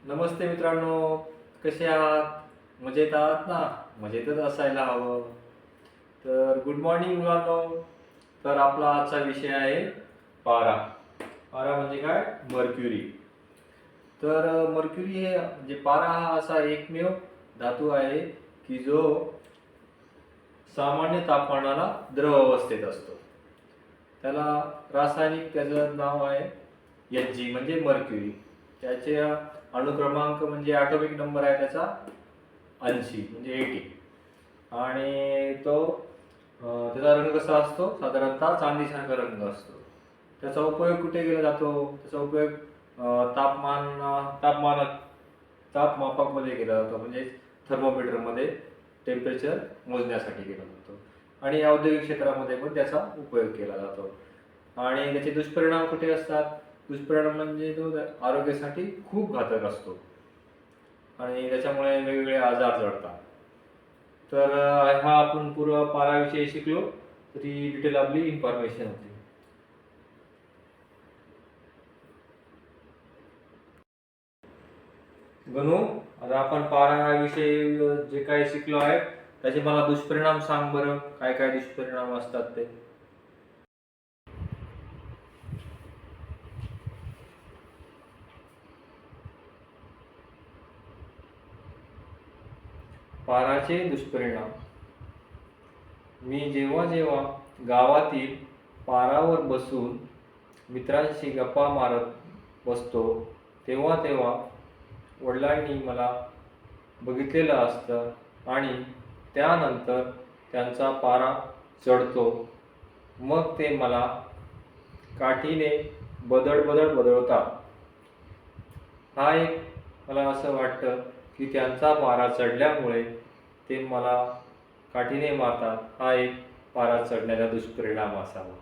नमस्ते मित्रांनो, कसे आहात? मजेत आहात ना? मजेतच असायला हवं. तर गुड मॉर्निंग मुलांनो. तर आपला आजचा विषय आहे पारा. पारा म्हणजे काय? मर्क्युरी. तर मर्क्युरी हे म्हणजे पारा हा असा एकमेव धातू आहे की जो सामान्य तापमानाला द्रव अवस्थेत असतो. त्याला रासायनिक त्याचं नाव आहे Hg म्हणजे मर्क्युरी. त्याचे अणुक्रमांक म्हणजे ॲटॉमिक नंबर आहे त्याचा 80 म्हणजे 80. आणि तो त्याचा रंग कसा असतो? साधारणतः चांदीसारखा रंग असतो. त्याचा उपयोग कुठे केला जातो? त्याचा उपयोग तापमापकमध्ये केला जातो, म्हणजे थर्मोमीटरमध्ये टेम्परेचर मोजण्यासाठी केला जातो. आणि औद्योगिक क्षेत्रामध्ये पण त्याचा उपयोग केला जातो. आणि त्याचे दुष्परिणाम कुठे असतात? दुष्परिणाम म्हणजे तो आरोग्यासाठी खूप घातक असतो आणि त्याच्यामुळे वेगवेगळे आजार जडतात. तर हा आपण पूर्व पाराविषयी शिकलो, तर ही डिटेल आपली इन्फॉर्मेशन होती. गणू, आता आपण पारा हा विषय जे काही शिकलो आहे त्याचे मला दुष्परिणाम सांग बरं. काय काय दुष्परिणाम असतात ते? पाराचे दुष्परिणाम. मी जेव्हा जेव्हा गावातील पारावर बसून मित्रांशी गप्पा मारत बसतो तेव्हा तेव्हा वडिलांनी मला बघितलेलं असतं आणि त्यानंतर त्यांचा पारा चढतो. मग ते मला काठीने बदळतात. हा एक मला असं वाटतं की त्यांचा पारा चढल्यामुळे ते मला काठीने मारतात. हा एक पारा चढण्याचा दुष्परिणाम असावा.